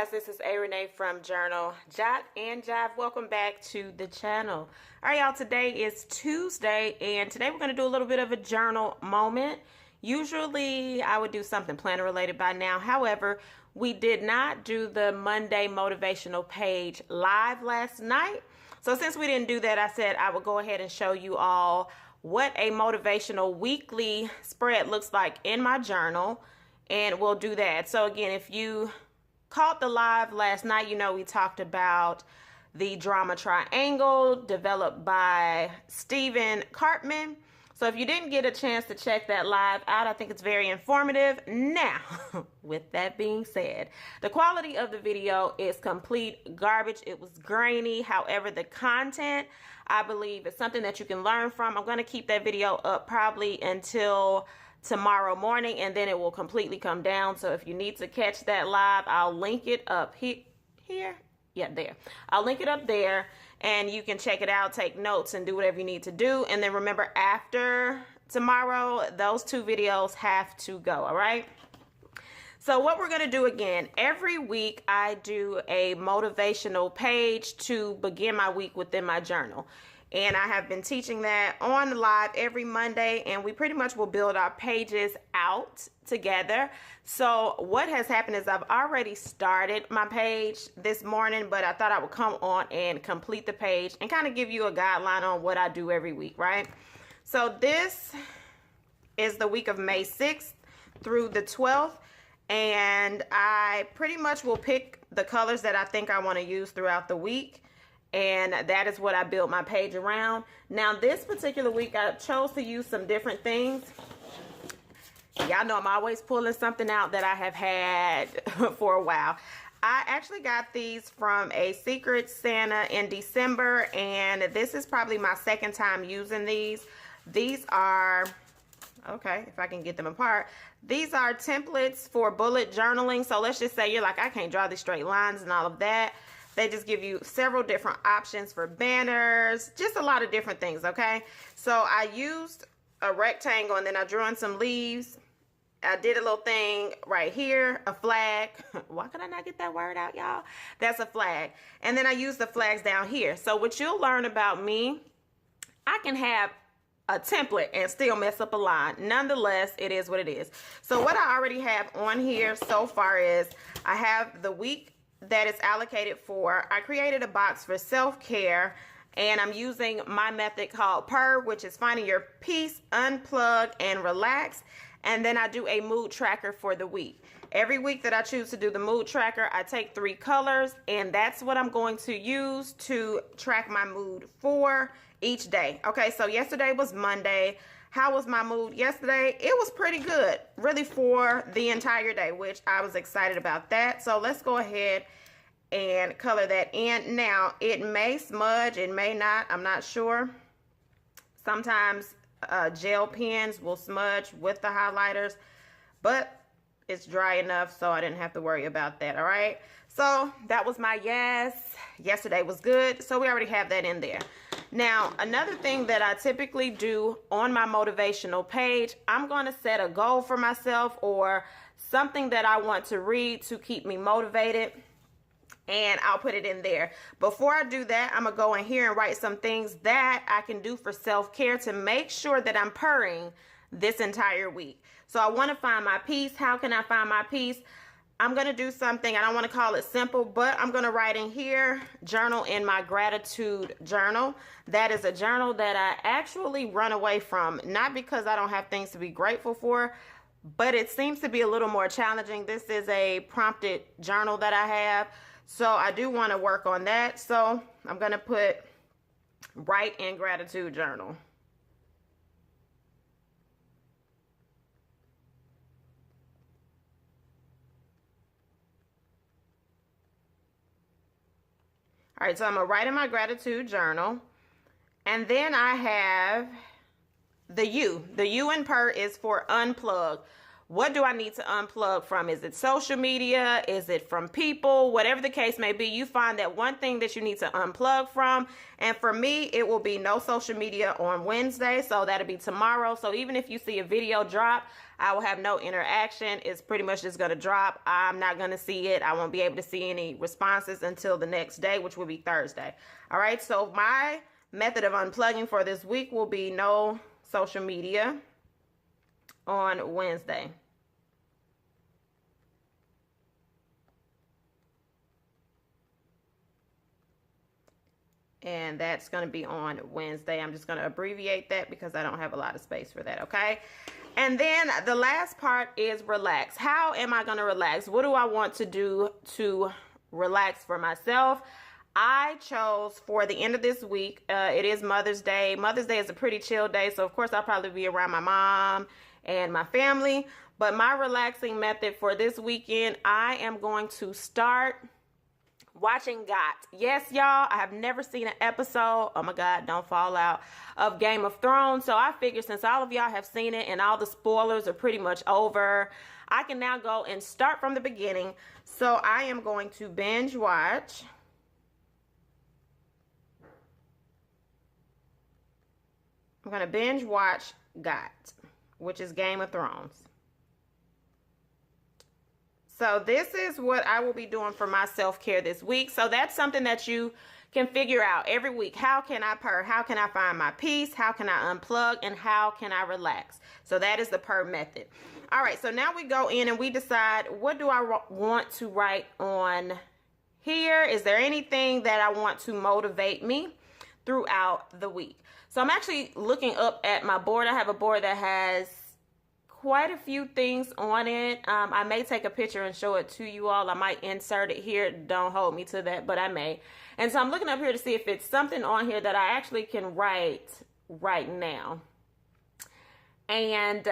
guys, this is A. Renee from Journal Jot and Jive. Welcome back to the channel. All right, y'all, today is Tuesday, and today we're going to do a little bit of a journal moment. Usually I would do something planner related by now. However, we did not do the Monday motivational page live last night. So since we didn't do that, I said I would go ahead and show you all what a motivational weekly spread looks like in my journal, and we'll do that. So again, if you caught the live last night, you know we talked about the drama triangle developed by Stephen Cartman. So if you didn't get a chance to check that live out, I think it's very informative. Now, with that being said, the quality of the video is complete garbage. It was grainy. However, the content, I believe, is something that you can learn from. I'm going to keep that video up probably until tomorrow morning, and then it will completely come down. So if you need to catch that live, I'll link it up here. Yeah, there. I'll link it up there, and you can check it out, take notes, and do whatever you need to do. And then remember, after tomorrow, those two videos have to go, all right? So what we're going to do again, every week I do a motivational page to begin my week within my journal. And I have been teaching that on live every Monday, and we pretty much will build our pages out together. So what has happened is I've already started my page this morning, but I thought I would come on and complete the page and kind of give you a guideline on what I do every week, right? So this is the week of May 6th through the 12th, and I pretty much will pick the colors that I think I want to use throughout the week. And that is what I built my page around. Now, this particular week, I chose to use some different things. Y'all know I'm always pulling something out that I have had for a while. I actually got these from a Secret Santa in December, and this is probably my second time using these. These are, okay, if I can get them apart. These are templates for bullet journaling. So let's just say you're like, I can't draw these straight lines and all of that. They just give you several different options for banners, just a lot of different things, okay? So I used a rectangle, and then I drew in some leaves. I did a little thing right here, a flag. Why could I not get that word out, y'all? That's a flag. And then I used the flags down here. So what you'll learn about me, I can have a template and still mess up a line. Nonetheless, it is what it is. So what I already have on here so far is I have the week that is allocated for. I created a box for self-care, and I'm using my method called PUR, which is finding your peace, unplug, and relax. And then I do a mood tracker for the week. Every week that I choose to do the mood tracker, I take 3 colors, and that's what I'm going to use to track my mood for each day. Okay, so yesterday was Monday. How was my mood yesterday? It was pretty good, really, for the entire day, which I was excited about that. So let's go ahead and color that in. Now, it may smudge, it may not, I'm not sure. Sometimes gel pens will smudge with the highlighters, but it's dry enough, so I didn't have to worry about that, all right? So that was my yes. Yesterday was good, so we already have that in there. Now, another thing that I typically do on my motivational page, I'm going to set a goal for myself or something that I want to read to keep me motivated, and I'll put it in there. Before I do that, I'm going to go in here and write some things that I can do for self-care to make sure that I'm purring this entire week. So I want to find my peace. How can I find my peace? I'm going to do something, I don't want to call it simple, but I'm going to write in here, journal in my gratitude journal. That is a journal that I actually run away from, not because I don't have things to be grateful for, but it seems to be a little more challenging. This is a prompted journal that I have, so I do want to work on that. So I'm going to put write in gratitude journal. All right, so I'm going to write in my gratitude journal. And then I have the U. The U in PUR is for unplug. What do I need to unplug from? Is it social media? Is it from people? Whatever the case may be, you find that one thing that you need to unplug from. And for me, it will be no social media on Wednesday. So that'll be tomorrow. So even if you see a video drop, I will have no interaction. It's pretty much just going to drop. I'm not going to see it. I won't be able to see any responses until the next day, which will be Thursday. All right. So my method of unplugging for this week will be no social media on Wednesday. And that's going to be on Wednesday. I'm just going to abbreviate that because I don't have a lot of space for that, okay? And then the last part is relax. How am I going to relax? What do I want to do to relax for myself? I chose for the end of this week, it is Mother's Day. Mother's Day is a pretty chill day, so of course I'll probably be around my mom and my family. But my relaxing method for this weekend, I am going to start watching GOT. Yes, y'all, I have never seen an episode, oh my God, don't fall out, of Game of Thrones. So I figured since all of y'all have seen it and all the spoilers are pretty much over, I can now go and start from the beginning. So I am going to binge watch GOT, which is Game of Thrones. So this is what I will be doing for my self-care this week. So that's something that you can figure out every week. How can I purr? How can I find my peace? How can I unplug? And how can I relax? So that is the purr method. All right, so now we go in and we decide, what do I want to write on here? Is there anything that I want to motivate me throughout the week? So I'm actually looking up at my board. I have a board that has quite a few things on it. I may take a picture and show it to you all. I might insert it here. Don't hold me to that, but I may. And so I'm looking up here to see if it's something on here that I actually can write right now. And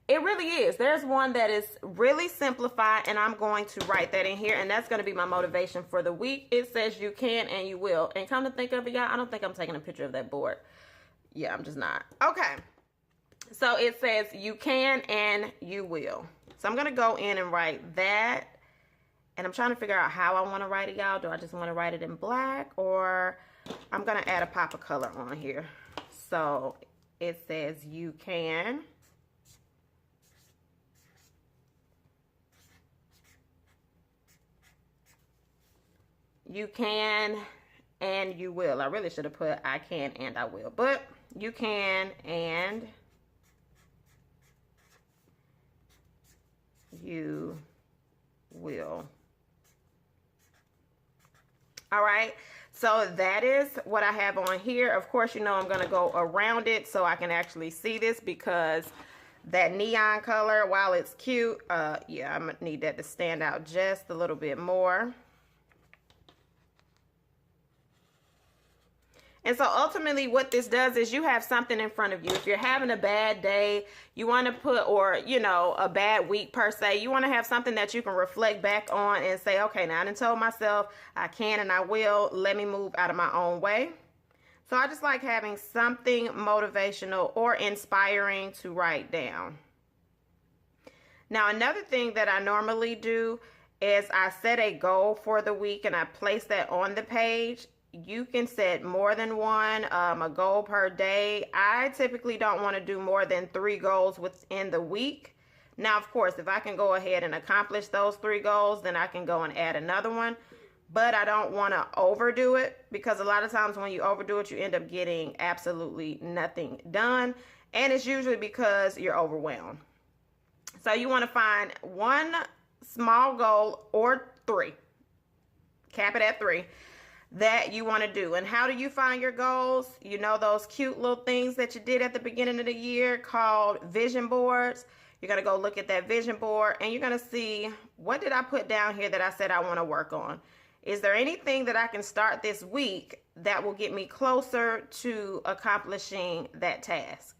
it really is. There's one that is really simplified, and I'm going to write that in here, and that's going to be my motivation for the week. It says you can and you will. And come to think of it, y'all, I don't think I'm taking a picture of that board. Yeah, I'm just not. Okay. So it says you can and you will. So I'm going to go in and write that. And I'm trying to figure out how I want to write it, y'all. Do I just want to write it in black, or I'm going to add a pop of color on here. So it says you can. You can and you will. I really should have put I can and I will. But you can and you will. All right, so that is what I have on here. Of course, you know I'm going to go around it so I can actually see this, because that neon color, while it's cute, yeah, I'm going to need that to stand out just a little bit more. And so ultimately what this does is you have something in front of you. If you're having a bad day, you want to put, or, you know, a bad week per se, you want to have something that you can reflect back on and say, okay, now I done told myself I can and I will. Let me move out of my own way. So I just like having something motivational or inspiring to write down. Now, another thing that I normally do is I set a goal for the week and I place that on the page. You can set more than one, a goal per day. I typically don't want to do more than 3 goals within the week. Now, of course, if I can go ahead and accomplish those 3 goals, then I can go and add another one. But I don't want to overdo it, because a lot of times when you overdo it, you end up getting absolutely nothing done. And it's usually because you're overwhelmed. So you want to find one small goal, or 3. Cap it at 3. That you want to do. And how do you find your goals? You know, those cute little things that you did at the beginning of the year called vision boards. You're going to go look at that vision board and you're going to see, what did I put down here that I said I want to work on? Is there anything that I can start this week that will get me closer to accomplishing that task?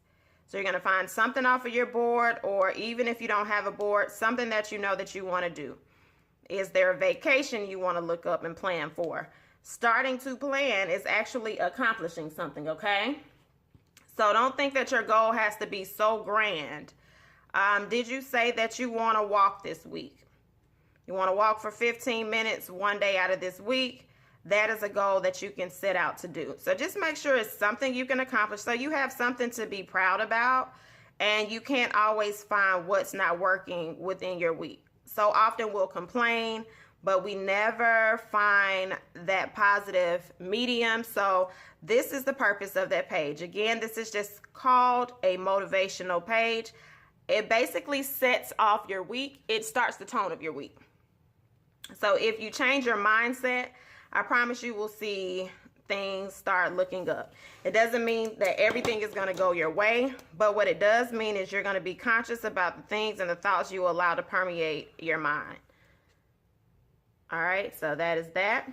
So you're going to find something off of your board, or even if you don't have a board, something that you know that you want to do. Is there a vacation you want to look up and plan for? Starting to plan is actually accomplishing something, okay? So don't think that your goal has to be so grand. Did you say that you want to walk this week? You want to walk for 15 minutes one day out of this week? That is a goal that you can set out to do. So just make sure it's something you can accomplish, so you have something to be proud about, and you can't always find what's not working within your week. So often we'll complain, but we never find that positive medium. So this is the purpose of that page. Again, this is just called a motivational page. It basically sets off your week. It starts the tone of your week. So if you change your mindset, I promise you will see things start looking up. It doesn't mean that everything is going to go your way, but what it does mean is you're going to be conscious about the things and the thoughts you allow to permeate your mind. All right, so that is that.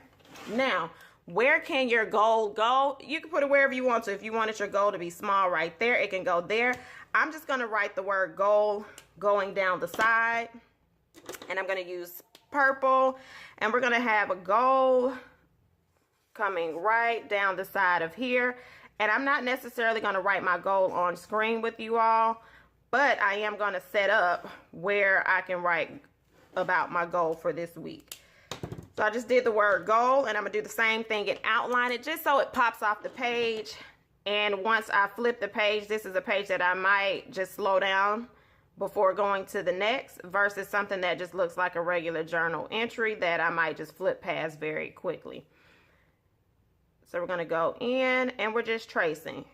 Now, where can your goal go? You can put it wherever you want to. If you wanted your goal to be small right there, it can go there. I'm just going to write the word goal going down the side, and I'm going to use purple, and we're going to have a goal coming right down the side of here. And I'm not necessarily going to write my goal on screen with you all, but I am going to set up where I can write about my goal for this week. So I just did the word goal, and I'm going to do the same thing and outline it just so it pops off the page. And once I flip the page, this is a page that I might just slow down before going to the next, versus something that just looks like a regular journal entry that I might just flip past very quickly. So we're going to go in and we're just tracing.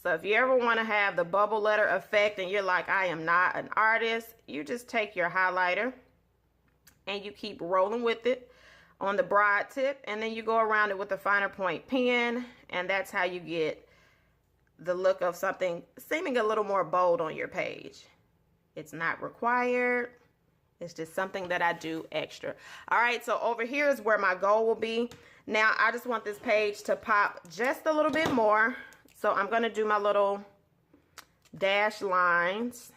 So if you ever want to have the bubble letter effect and you're like, I am not an artist, you just take your highlighter and you keep rolling with it on the broad tip, and then you go around it with a finer point pen, and that's how you get the look of something seeming a little more bold on your page. It's not required. It's just something that I do extra. All right, so over here is where my goal will be. Now, I just want this page to pop just a little bit more. So I'm going to do my little dash lines,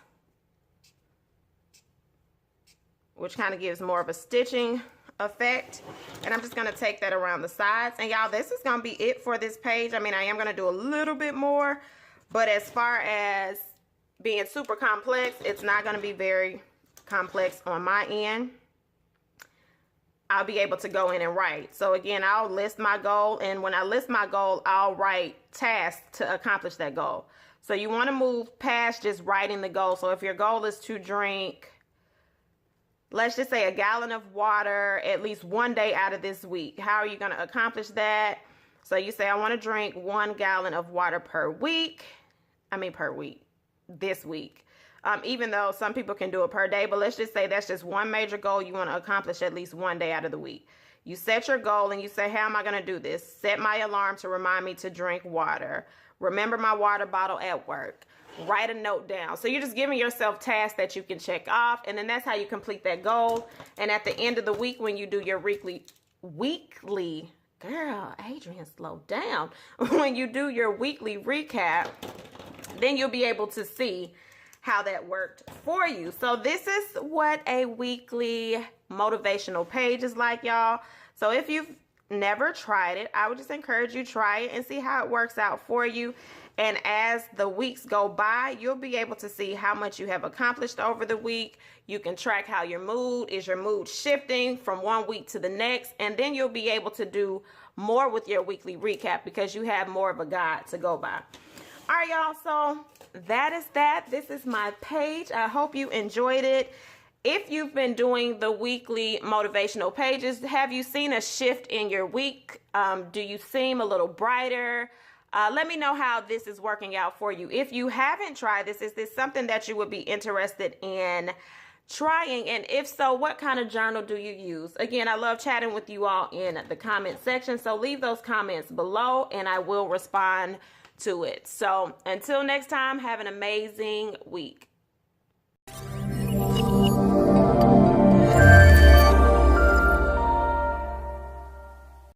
which kind of gives more of a stitching effect. And I'm just going to take that around the sides. And y'all, this is going to be it for this page. I mean, I am going to do a little bit more, but as far as being super complex, it's not going to be very complex on my end. I'll be able to go in and write. So again, I'll list my goal, and when I list my goal, I'll write tasks to accomplish that goal. So you want to move past just writing the goal. So if your goal is to drink, let's just say, a gallon of water at least one day out of this week, how are you going to accomplish that? So you say, I want to drink 1 gallon of water per week. This week. Even though some people can do it per day, but let's just say that's just one major goal you want to accomplish at least one day out of the week. You set your goal and you say, how am I going to do this? Set my alarm to remind me to drink water. Remember my water bottle at work. Write a note down. So you're just giving yourself tasks that you can check off, and then that's how you complete that goal. And at the end of the week, when you do your weekly, girl, Adrian, slow down. When you do your weekly recap, then you'll be able to see how that worked for you. So this is what a weekly motivational page is like, y'all. So if you've never tried it, I would just encourage you to try it and see how it works out for you. And as the weeks go by, you'll be able to see how much you have accomplished over the week. You can track how your mood shifting from one week to the next, and then you'll be able to do more with your weekly recap because you have more of a guide to go by. All right, y'all, so that is that. This is my page. I hope you enjoyed it. If you've been doing the weekly motivational pages, have you seen a shift in your week? Do you seem a little brighter? Let me know how this is working out for you. If you haven't tried this, is this something that you would be interested in trying? And if so, what kind of journal do you use? Again, I love chatting with you all in the comment section. So leave those comments below and I will respond to it. So until next time, have an amazing week.